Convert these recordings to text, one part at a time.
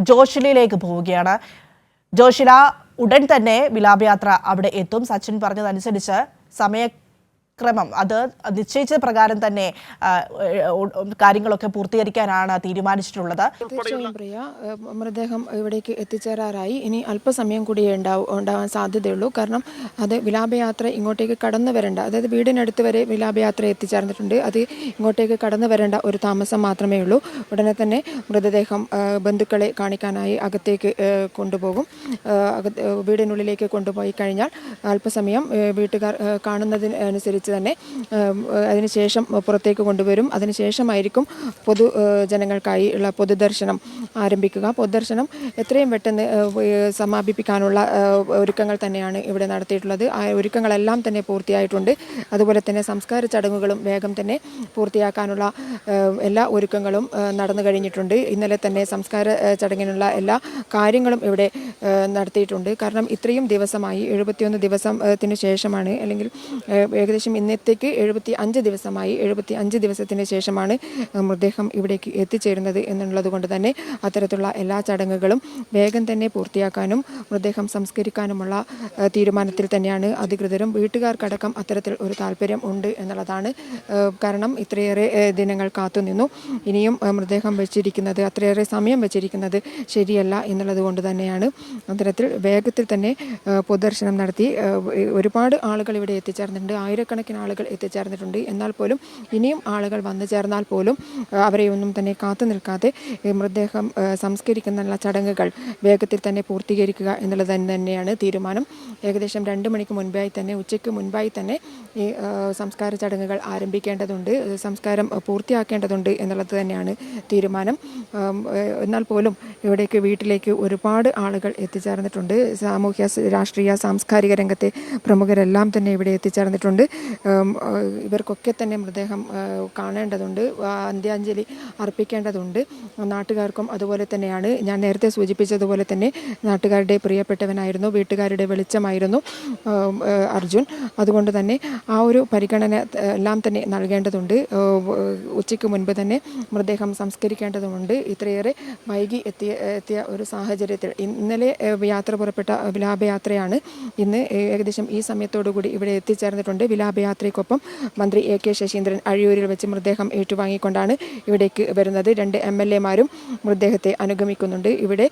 ജോഷിലയിലേക്ക് പോവുകയാണ്. ജോഷില, ഉടൻ തന്നെ വിലാപയാത്ര അവിടെ എത്തും. സച്ചിൻ പറഞ്ഞതനുസരിച്ച് സമയക്രമം അത് നിശ്ചയിച്ച പ്രകാരം തന്നെ കാര്യങ്ങളൊക്കെ പൂർത്തീകരിക്കാനാണ് തീരുമാനിച്ചിട്ടുള്ളത്. തീർച്ചയായും പ്രിയ, മൃതദേഹം ഇവിടേക്ക് എത്തിച്ചേരാറായി. ഇനി അല്പസമയം കൂടി ഉണ്ടാവാൻ സാധ്യതയുള്ളൂ. കാരണം അത് വിലാപയാത്ര ഇങ്ങോട്ടേക്ക് കടന്നു വരേണ്ട, അതായത് വീടിനടുത്ത് വരെ വിലാപയാത്ര എത്തിച്ചേർന്നിട്ടുണ്ട്. അത് ഇങ്ങോട്ടേക്ക് കടന്നു വരേണ്ട ഒരു താമസം മാത്രമേ ഉള്ളൂ. ഉടനെ തന്നെ മൃതദേഹം ബന്ധുക്കളെ കാണിക്കാനായി അകത്തേക്ക് കൊണ്ടുപോകും. വീടിനുള്ളിലേക്ക് കൊണ്ടുപോയി കഴിഞ്ഞാൽ അല്പസമയം വീട്ടുകാർ കാണുന്നതിനനുസരിച്ച് തന്നെ അതിനുശേഷം പുറത്തേക്ക് കൊണ്ടുവരും. അതിനുശേഷമായിരിക്കും ജനങ്ങൾക്കായി ഉള്ള പൊതുദർശനം ആരംഭിക്കുക. പൊതുദർശനം എത്രയും പെട്ടെന്ന് സമാപിപ്പിക്കാനുള്ള ഒരുക്കങ്ങൾ തന്നെയാണ് ഇവിടെ നടത്തിയിട്ടുള്ളത്. ആ ഒരുക്കങ്ങളെല്ലാം തന്നെ പൂർത്തിയായിട്ടുണ്ട്. അതുപോലെ തന്നെ സംസ്കാര ചടങ്ങുകളും വേഗം തന്നെ പൂർത്തിയാക്കാനുള്ള എല്ലാ ഒരുക്കങ്ങളും നടന്നു കഴിഞ്ഞിട്ടുണ്ട്. ഇന്നലെ തന്നെ സംസ്കാര ചടങ്ങിനുള്ള എല്ലാ കാര്യങ്ങളും ഇവിടെ നടത്തിയിട്ടുണ്ട്. കാരണം ഇത്രയും ദിവസമായി 71 ദിവസത്തിന് ശേഷമാണ്, അല്ലെങ്കിൽ ഏകദേശം ഇന്നത്തേക്ക് 75 ദിവസമായി, 75 ദിവസത്തിന് ശേഷമാണ് മൃതദേഹം ഇവിടേക്ക് എത്തിച്ചേരുന്നത് എന്നുള്ളത് കൊണ്ട് തന്നെ അത്തരത്തിലുള്ള എല്ലാ ചടങ്ങുകളും വേഗം തന്നെ പൂർത്തിയാക്കാനും മൃതദേഹം സംസ്കരിക്കാനുമുള്ള തീരുമാനത്തിൽ തന്നെയാണ് അധികൃതരും. വീട്ടുകാർക്കടക്കം അത്തരത്തിൽ ഒരു താല്പര്യം ഉണ്ട് എന്നുള്ളതാണ്. കാരണം ഇത്രയേറെ ദിനങ്ങൾ കാത്തുനിന്നു. ഇനിയും മൃതദേഹം വെച്ചിരിക്കുന്നത്, അത്രയേറെ സമയം വെച്ചിരിക്കുന്നത് ശരിയല്ല എന്നുള്ളത് കൊണ്ട് തന്നെയാണ് അത്തരത്തിൽ വേഗത്തിൽ തന്നെ പൊതുദർശനം നടത്തി. ഒരുപാട് ആളുകൾ ഇവിടെ എത്തിച്ചേർന്നിട്ടുണ്ട്, ആയിരക്കണക്കിന് ആളുകൾ എത്തിച്ചേർന്നിട്ടുണ്ട്. എന്നാൽ പോലും ഇനിയും ആളുകൾ വന്നു ചേർന്നാൽ പോലും അവരെയൊന്നും തന്നെ കാത്തു നിൽക്കാതെ മൃതദേഹം സംസ്കരിക്കുന്ന ചടങ്ങുകൾ വേഗത്തിൽ തന്നെ പൂർത്തീകരിക്കുക എന്നുള്ളത് തന്നെയാണ് തീരുമാനം. ഏകദേശം 2 മണിക്ക് മുൻപായി തന്നെ, ഉച്ചയ്ക്ക് മുൻപായി തന്നെ ഈ സംസ്കാര ചടങ്ങുകൾ ആരംഭിക്കേണ്ടതുണ്ട്, സംസ്കാരം പൂർത്തിയാക്കേണ്ടതുണ്ട് എന്നുള്ളത് തന്നെയാണ് തീരുമാനം. എന്നാൽ പോലും ഇവിടേക്ക് വീട്ടിലേക്ക് ഒരുപാട് ആളുകൾ എത്തിച്ചേർന്നിട്ടുണ്ട്. സാമൂഹ്യ, രാഷ്ട്രീയ, സാംസ്കാരിക രംഗത്തെ പ്രമുഖരെല്ലാം തന്നെ ഇവിടെ എത്തിച്ചേർന്നിട്ടുണ്ട്. ഇവർക്കൊക്കെ തന്നെ മൃതദേഹം കാണേണ്ടതുണ്ട്, അന്ത്യാഞ്ജലി അർപ്പിക്കേണ്ടതുണ്ട്. നാട്ടുകാർക്കും അതുപോലെ തന്നെയാണ്. ഞാൻ നേരത്തെ സൂചിപ്പിച്ചതുപോലെ തന്നെ നാട്ടുകാരുടെ പ്രിയപ്പെട്ടവനായിരുന്നു, വീട്ടുകാരുടെ വെളിച്ചമായിരുന്നു അർജുൻ. അതുകൊണ്ട് തന്നെ ആ ഒരു പരിഗണന എല്ലാം തന്നെ നൽകേണ്ടതുണ്ട്. ഉച്ചയ്ക്ക് മുൻപ് തന്നെ മൃതദേഹം സംസ്കരിക്കേണ്ടതുണ്ട്. ഇത്രയേറെ വൈകി എത്തിയ ഒരു സാഹചര്യത്തിൽ ഇന്നലെ യാത്ര പുറപ്പെട്ട വിലാപയാത്രയാണ് ഇന്ന് ഏകദേശം ഈ സമയത്തോടുകൂടി ഇവിടെ എത്തിച്ചേർന്നിട്ടുണ്ട്. വിലാപയാത്രയ്ക്കൊപ്പം മന്ത്രി AK ശശീന്ദ്രൻ അഴിയൂരിൽ വെച്ച് മൃതദേഹം ഏറ്റുവാങ്ങിക്കൊണ്ടാണ് ഇവിടേക്ക് വരുന്നത്. 2 MLA-മാരും മൃതദേഹത്തെ അനുഗമിക്കുന്നുണ്ട്. ഇവിടെ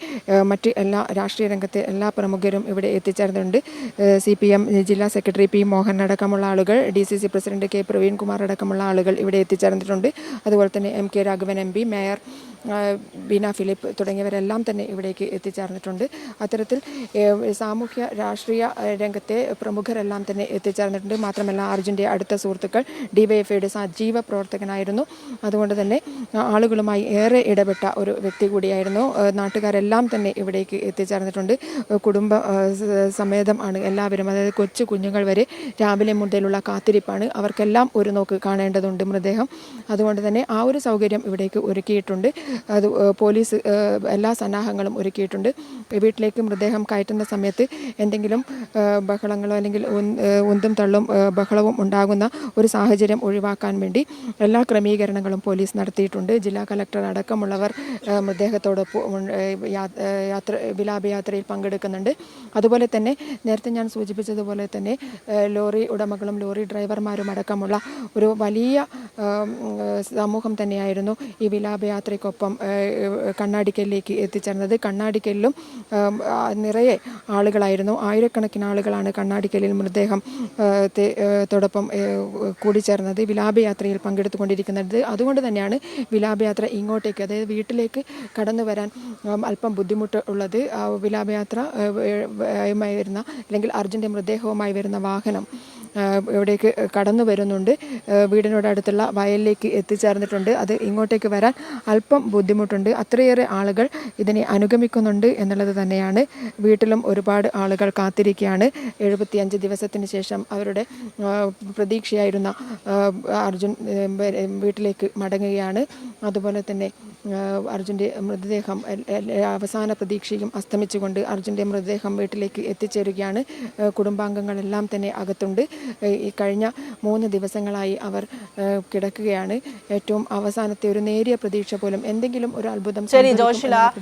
മറ്റ് എല്ലാ രാഷ്ട്രീയ രംഗത്തെ എല്ലാ പ്രമുഖരും ഇവിടെ എത്തിച്ചേർന്നിട്ടുണ്ട്. CPM ജില്ലാ സെക്രട്ടറി P. മോഹൻ അടക്കമുള്ള ആളുകൾ, DCC പ്രസിഡന്റ് K. പ്രവീൺകുമാർ അടക്കമുള്ള ആളുകൾ ഇവിടെ എത്തിച്ചേർന്നിട്ടുണ്ട്. അതുപോലെ തന്നെ MK Raghavan MP, mayor Beena Philip തുടങ്ങിയവരെല്ലാം തന്നെ ഇവിടേക്ക് എത്തിച്ചേർന്നിട്ടുണ്ട്. അത്തരത്തിൽ സാമൂഹ്യ രാഷ്ട്രീയ രംഗത്തെ പ്രമുഖരെല്ലാം തന്നെ എത്തിച്ചേർന്നിട്ടുണ്ട്. മാത്രമല്ല അർജുൻ്റെ അടുത്ത സുഹൃത്തുക്കൾ, DYFIയുടെ സജീവ പ്രവർത്തകനായിരുന്നു. അതുകൊണ്ട് തന്നെ ആളുകളുമായി ഏറെ ഇടപെട്ട ഒരു വ്യക്തി കൂടിയായിരുന്നു. നാട്ടുകാരെല്ലാം തന്നെ ഇവിടേക്ക് എത്തിച്ചേർന്നിട്ടുണ്ട്. കുടുംബ സമേതം ആണ് എല്ലാവരും, അതായത് കൊച്ചു കുഞ്ഞുങ്ങൾ വരെ രാവിലെ മുതലുള്ള കാത്തിരിപ്പാണ്. അവർക്കെല്ലാം ഒരു നോക്ക് കാണേണ്ടതുണ്ട് മൃതദേഹം. അതുകൊണ്ട് തന്നെ ആ ഒരു സൗകര്യം ഇവിടേക്ക് ഒരുക്കിയിട്ടുണ്ട്. അത് പോലീസ് എല്ലാ സന്നാഹങ്ങളും ഒരുക്കിയിട്ടുണ്ട്. വീട്ടിലേക്ക് മൃതദേഹം കയറ്റുന്ന സമയത്ത് എന്തെങ്കിലും ബഹളങ്ങളോ അല്ലെങ്കിൽ ഉന്തും തള്ളും ബഹളവും ഉണ്ടാകുന്ന ഒരു സാഹചര്യം ഒഴിവാക്കാൻ വേണ്ടി എല്ലാ ക്രമീകരണങ്ങളും പോലീസ് നടത്തിയിട്ടുണ്ട്. ജില്ലാ കളക്ടർ അടക്കമുള്ളവർ മൃതദേഹത്തോടൊപ്പം വിലാപയാത്രയിൽ പങ്കെടുക്കുന്നുണ്ട്. അതുപോലെ തന്നെ നേരത്തെ ഞാൻ സൂചിപ്പിച്ചതുപോലെ തന്നെ ലോറി ഉടമകളും ലോറി ഡ്രൈവർമാരും അടക്കമുള്ള ഒരു വലിയ സമൂഹം തന്നെയായിരുന്നു ഈ വിലാപയാത്രയ്ക്കൊപ്പം കണ്ണാടിക്കലിലേക്ക് എത്തിച്ചേർന്നത്. കണ്ണാടിക്കലിലും നിറയെ ആളുകളായിരുന്നു, ആയിരക്കണക്കിന് ആളുകളാണ് കണ്ണാടിക്കലിൽ മൃതദേഹം ത്തോടൊപ്പം കൂടിച്ചേർന്നത്, വിലാപയാത്രയിൽ പങ്കെടുത്തുകൊണ്ടിരിക്കുന്നത്. അതുകൊണ്ട് തന്നെയാണ് വിലാപയാത്ര ഇങ്ങോട്ടേക്ക്, അതായത് വീട്ടിലേക്ക് കടന്നു വരാൻ അല്പം ബുദ്ധിമുട്ട് ഉള്ളത്. വിലാപയാത്ര വരുന്ന, അല്ലെങ്കിൽ അർജുൻ്റെ മൃതദേഹവുമായി വരുന്ന വാഹനം ഇവിടേക്ക് കടന്നു വരുന്നുണ്ട്. വീടിനോടടുത്തുള്ള വയലിലേക്ക് എത്തിച്ചേർന്നിട്ടുണ്ട്. അത് ഇങ്ങോട്ടേക്ക് വരാൻ അല്പം ബുദ്ധിമുട്ടുണ്ട്. അത്രയേറെ ആളുകൾ ഇതിനെ അനുഗമിക്കുന്നുണ്ട് എന്നുള്ളത് തന്നെയാണ്. വീട്ടിലും ഒരുപാട് ആളുകൾ കാത്തിരിക്കുകയാണ്. 75 ദിവസത്തിന് ശേഷം അവരുടെ പ്രതീക്ഷയായിരുന്ന അർജുൻ വീട്ടിലേക്ക് മടങ്ങുകയാണ്. അതുപോലെ തന്നെ അർജുൻ്റെ മൃതദേഹം, അവസാന പ്രതീക്ഷയും അസ്തമിച്ചുകൊണ്ട് അർജുൻ്റെ മൃതദേഹം വീട്ടിലേക്ക് എത്തിച്ചേരുകയാണ്. കുടുംബാംഗങ്ങളെല്ലാം തന്നെ അകത്തുണ്ട്. ഈ കഴിഞ്ഞ 3 ദിവസങ്ങളായി അവർ കിടക്കുകയാണ്. ഏറ്റവും അവസാനത്തെ ഒരു നേരിയ പ്രതീക്ഷ പോലും, എന്തെങ്കിലും ഒരു അത്ഭുതം